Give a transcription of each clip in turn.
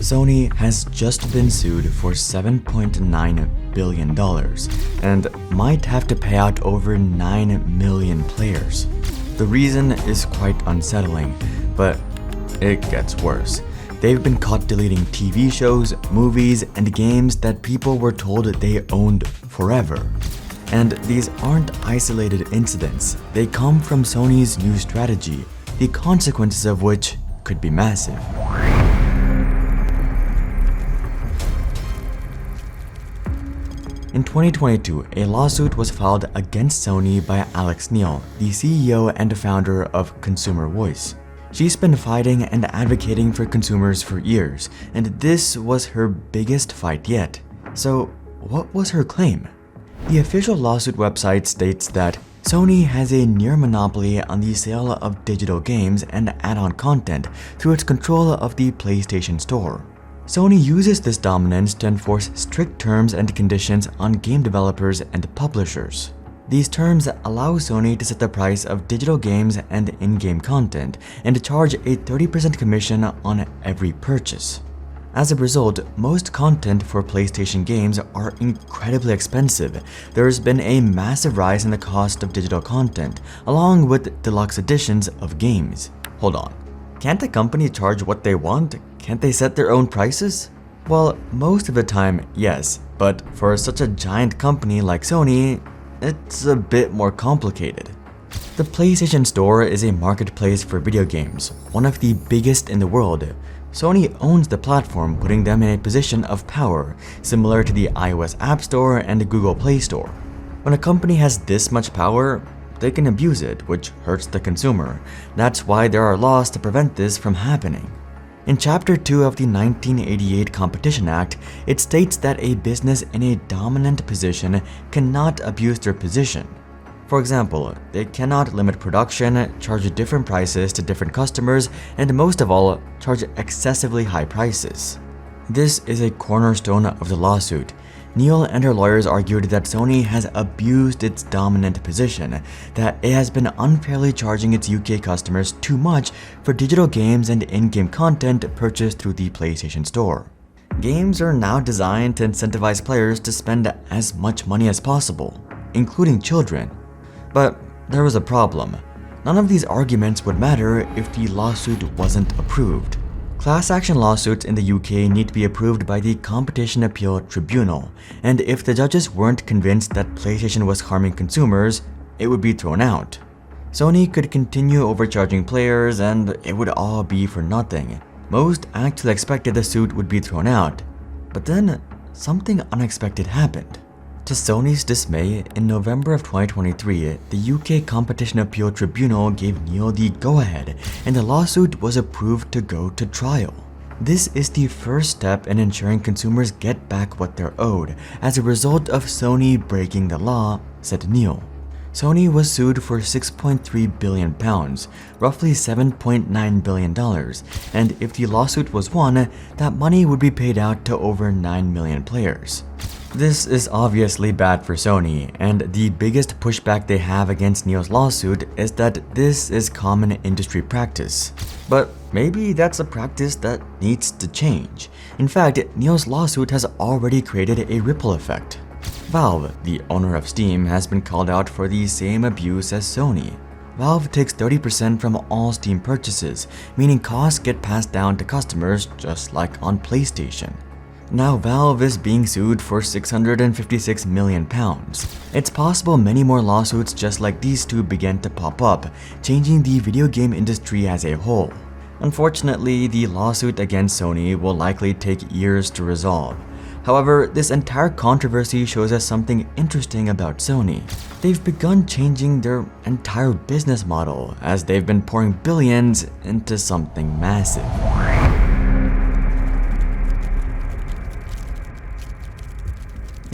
Sony has just been sued for $7.9 billion and might have to pay out over 9 million players. The reason is quite unsettling, but it gets worse. They've been caught deleting TV shows, movies, and games that people were told they owned forever. And these aren't isolated incidents. They come from Sony's new strategy, the consequences of which could be massive. In 2022, a lawsuit was filed against Sony by Alex Neill, the CEO and founder of Consumer Voice. She's been fighting and advocating for consumers for years, and this was her biggest fight yet. So, what was her claim? The official lawsuit website states that Sony has a near monopoly on the sale of digital games and add-on content through its control of the PlayStation Store. Sony uses this dominance to enforce strict terms and conditions on game developers and publishers. These terms allow Sony to set the price of digital games and in-game content and to charge a 30% commission on every purchase. As a result, most content for PlayStation games are incredibly expensive. There has been a massive rise in the cost of digital content, along with deluxe editions of games. Hold on, can't a company charge what they want? Can't they set their own prices? Well, most of the time, yes, but for such a giant company like Sony, it's a bit more complicated. The PlayStation Store is a marketplace for video games, one of the biggest in the world. Sony owns the platform, putting them in a position of power, similar to the iOS App Store and the Google Play Store. When a company has this much power, they can abuse it, which hurts the consumer. That's why there are laws to prevent this from happening. In Chapter 2 of the 1988 Competition Act, it states that a business in a dominant position cannot abuse their position. For example, they cannot limit production, charge different prices to different customers, and most of all, charge excessively high prices. This is a cornerstone of the lawsuit. Neill and her lawyers argued that Sony has abused its dominant position, that it has been unfairly charging its UK customers too much for digital games and in-game content purchased through the PlayStation Store. Games are now designed to incentivize players to spend as much money as possible, including children. But there was a problem. None of these arguments would matter if the lawsuit wasn't approved. Class action lawsuits in the UK need to be approved by the Competition Appeal Tribunal, and if the judges weren't convinced that PlayStation was harming consumers, it would be thrown out. Sony could continue overcharging players and it would all be for nothing. Most actually expected the suit would be thrown out, but then something unexpected happened. To Sony's dismay, in November of 2023, the UK Competition Appeal Tribunal gave Neill the go-ahead, and the lawsuit was approved to go to trial. This is the first step in ensuring consumers get back what they're owed as a result of Sony breaking the law, said Neill. Sony was sued for £6.3 billion, roughly $7.9 billion, and if the lawsuit was won, that money would be paid out to over 9 million players. This is obviously bad for Sony, and the biggest pushback they have against Neill's lawsuit is that this is common industry practice. But maybe that's a practice that needs to change. In fact, Neill's lawsuit has already created a ripple effect. Valve, the owner of Steam, has been called out for the same abuse as Sony. Valve takes 30% from all Steam purchases, meaning costs get passed down to customers just like on PlayStation. Now Valve is being sued for £656 million. It's possible many more lawsuits just like these two begin to pop up, changing the video game industry as a whole. Unfortunately, the lawsuit against Sony will likely take years to resolve. However, this entire controversy shows us something interesting about Sony. They've begun changing their entire business model as they've been pouring billions into something massive.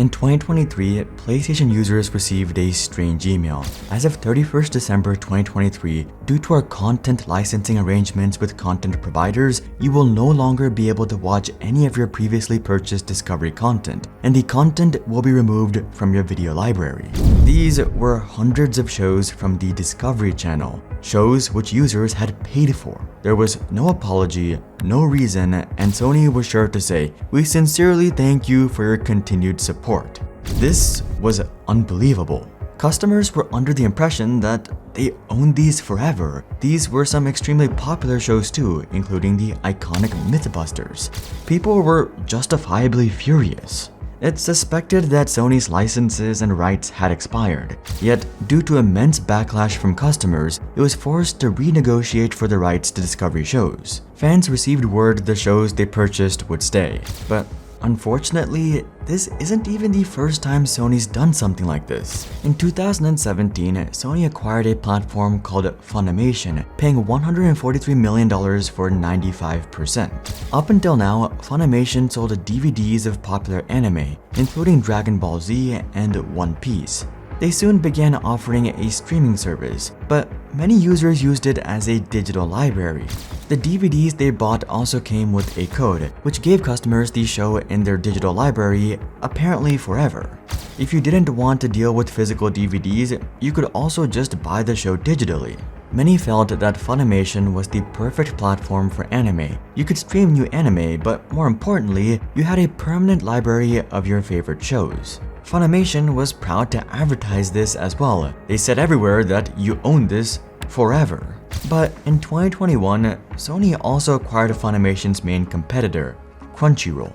In 2023, PlayStation users received a strange email. As of 31st December 2023, due to our content licensing arrangements with content providers, you will no longer be able to watch any of your previously purchased Discovery content, and the content will be removed from your video library. These were hundreds of shows from the Discovery channel, shows which users had paid for. There was no apology, no reason, and Sony was sure to say, "We sincerely thank you for your continued support." This was unbelievable. Customers were under the impression that they owned these forever. These were some extremely popular shows too, including the iconic Mythbusters. People were justifiably furious. It's suspected that Sony's licenses and rights had expired, yet due to immense backlash from customers, it was forced to renegotiate for the rights to Discovery shows. Fans received word the shows they purchased would stay, but unfortunately, this isn't even the first time Sony's done something like this. In 2017, Sony acquired a platform called Funimation, paying $143 million for 95%. Up until now, Funimation sold DVDs of popular anime, including Dragon Ball Z and One Piece. They soon began offering a streaming service, but many users used it as a digital library. The DVDs they bought also came with a code, which gave customers the show in their digital library, apparently forever. If you didn't want to deal with physical DVDs, you could also just buy the show digitally. Many felt that Funimation was the perfect platform for anime. You could stream new anime, but more importantly, you had a permanent library of your favorite shows. Funimation was proud to advertise this as well. They said everywhere that you own this forever. But in 2021, Sony also acquired Funimation's main competitor, Crunchyroll.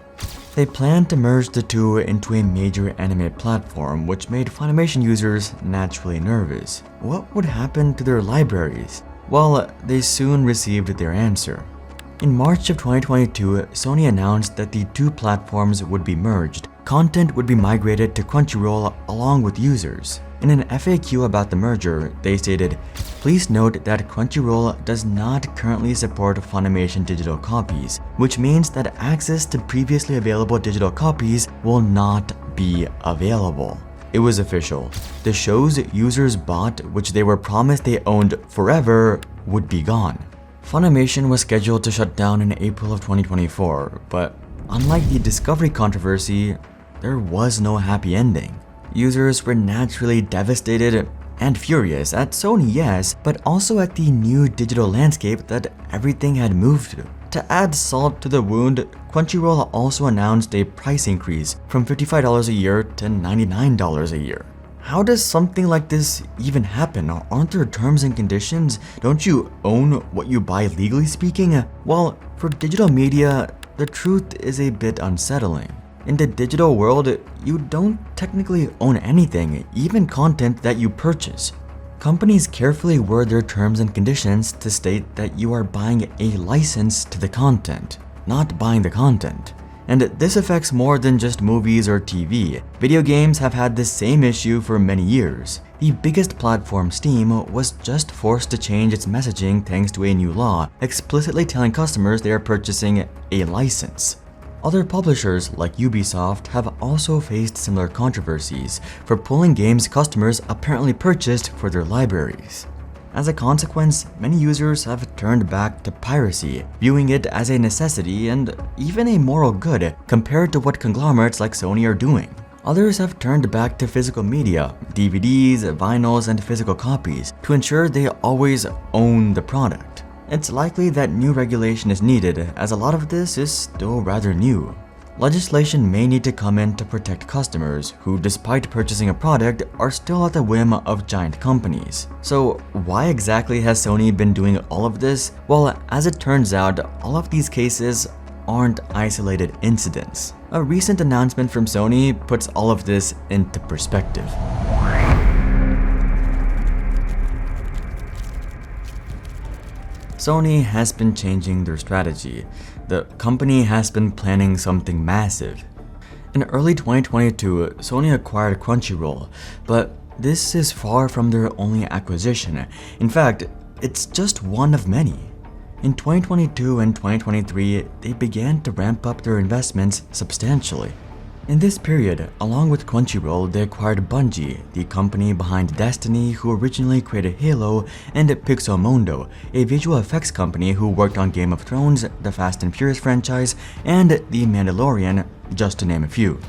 They planned to merge the two into a major anime platform, which made Funimation users naturally nervous. What would happen to their libraries? Well, they soon received their answer. In March of 2022, Sony announced that the two platforms would be merged. Content would be migrated to Crunchyroll along with users. In an FAQ about the merger, they stated, "Please note that Crunchyroll does not currently support Funimation digital copies, which means that access to previously available digital copies will not be available." It was official. The shows users bought, which they were promised they owned forever, would be gone. Funimation was scheduled to shut down in April of 2024, but unlike the Discovery controversy, there was no happy ending. Users were naturally devastated and furious at Sony, yes, but also at the new digital landscape that everything had moved to. To add salt to the wound, Crunchyroll also announced a price increase from $55 a year to $99 a year. How does something like this even happen? Aren't there terms and conditions? Don't you own what you buy legally speaking? Well, for digital media, the truth is a bit unsettling. In the digital world, you don't technically own anything, even content that you purchase. Companies carefully word their terms and conditions to state that you are buying a license to the content, not buying the content. And this affects more than just movies or TV. Video games have had this same issue for many years. The biggest platform, Steam, was just forced to change its messaging thanks to a new law, explicitly telling customers they are purchasing a license. Other publishers, like Ubisoft, have also faced similar controversies for pulling games customers apparently purchased for their libraries. As a consequence, many users have turned back to piracy, viewing it as a necessity and even a moral good compared to what conglomerates like Sony are doing. Others have turned back to physical media, DVDs, vinyls, and physical copies to ensure they always own the product. It's likely that new regulation is needed, as a lot of this is still rather new. Legislation may need to come in to protect customers who, despite purchasing a product, are still at the whim of giant companies. So why exactly has Sony been doing all of this? Well, as it turns out, all of these cases aren't isolated incidents. A recent announcement from Sony puts all of this into perspective. Sony has been changing their strategy. The company has been planning something massive. In early 2022, Sony acquired Crunchyroll, but this is far from their only acquisition. In fact, it's just one of many. In 2022 and 2023, they began to ramp up their investments substantially. In this period, along with Crunchyroll, they acquired Bungie, the company behind Destiny, who originally created Halo, and Pixelmondo, a visual effects company who worked on Game of Thrones, the Fast and Furious franchise, and The Mandalorian, just to name a few.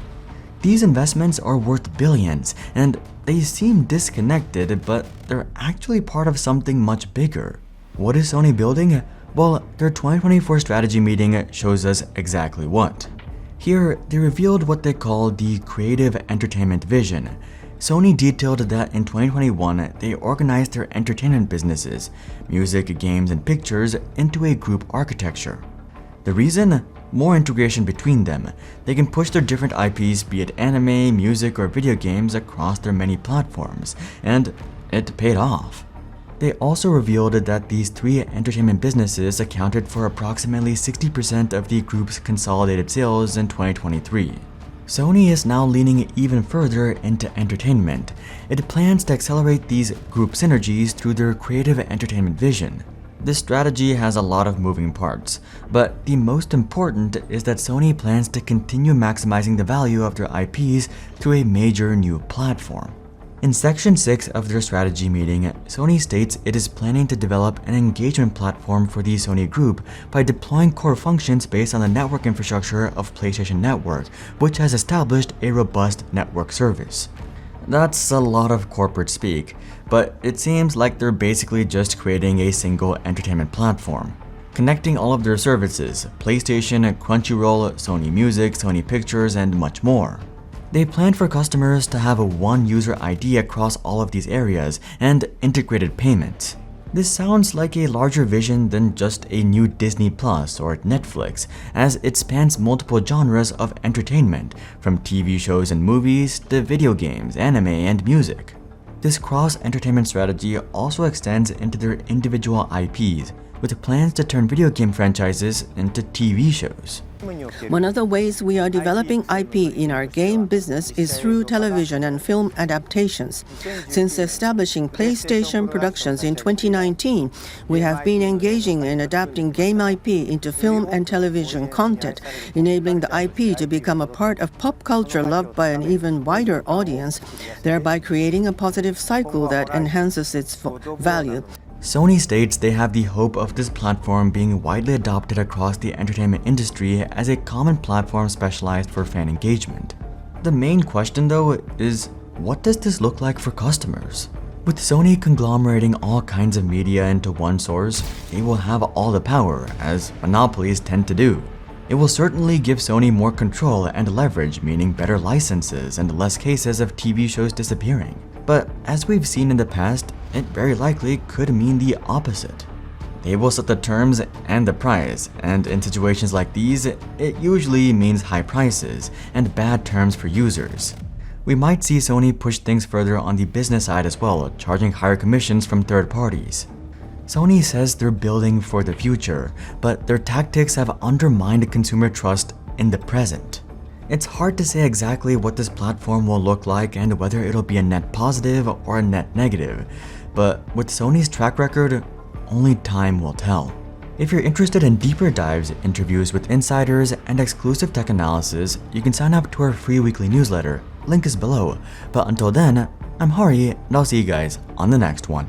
These investments are worth billions, and they seem disconnected, but they're actually part of something much bigger. What is Sony building? Well, their 2024 strategy meeting shows us exactly what. Here, they revealed what they call the creative entertainment vision. Sony detailed that in 2021, they organized their entertainment businesses, music, games, and pictures into a group architecture. The reason? More integration between them. They can push their different IPs, be it anime, music, or video games, across their many platforms, and it paid off. They also revealed that these three entertainment businesses accounted for approximately 60% of the group's consolidated sales in 2023. Sony is now leaning even further into entertainment. It plans to accelerate these group synergies through their creative entertainment vision. This strategy has a lot of moving parts, but the most important is that Sony plans to continue maximizing the value of their IPs through a major new platform. In Section 6 of their strategy meeting, Sony states it is planning to develop an engagement platform for the Sony Group by deploying core functions based on the network infrastructure of PlayStation Network, which has established a robust network service. That's a lot of corporate speak, but it seems like they're basically just creating a single entertainment platform, connecting all of their services: PlayStation, Crunchyroll, Sony Music, Sony Pictures, and much more. They plan for customers to have a one user ID across all of these areas and integrated payments. This sounds like a larger vision than just a new Disney Plus or Netflix, as it spans multiple genres of entertainment, from TV shows and movies to video games, anime, and music. This cross-entertainment strategy also extends into their individual IPs, with plans to turn video game franchises into TV shows. One of the ways we are developing IP in our game business is through television and film adaptations. Since establishing PlayStation Productions in 2019, we have been engaging in adapting game IP into film and television content, enabling the IP to become a part of pop culture loved by an even wider audience, thereby creating a positive cycle that enhances its value. Sony states they have the hope of this platform being widely adopted across the entertainment industry as a common platform specialized for fan engagement. The main question, though, is what does this look like for customers? With Sony conglomerating all kinds of media into one source, they will have all the power, as monopolies tend to do. It will certainly give Sony more control and leverage, meaning better licenses and less cases of TV shows disappearing. But as we've seen in the past, it very likely could mean the opposite. They will set the terms and the price, and in situations like these, it usually means high prices and bad terms for users. We might see Sony push things further on the business side as well, charging higher commissions from third parties. Sony says they're building for the future, but their tactics have undermined consumer trust in the present. It's hard to say exactly what this platform will look like and whether it'll be a net positive or a net negative, but with Sony's track record, only time will tell. If you're interested in deeper dives, interviews with insiders, and exclusive tech analysis, you can sign up to our free weekly newsletter. Link is below. But until then, I'm Hari, and I'll see you guys on the next one.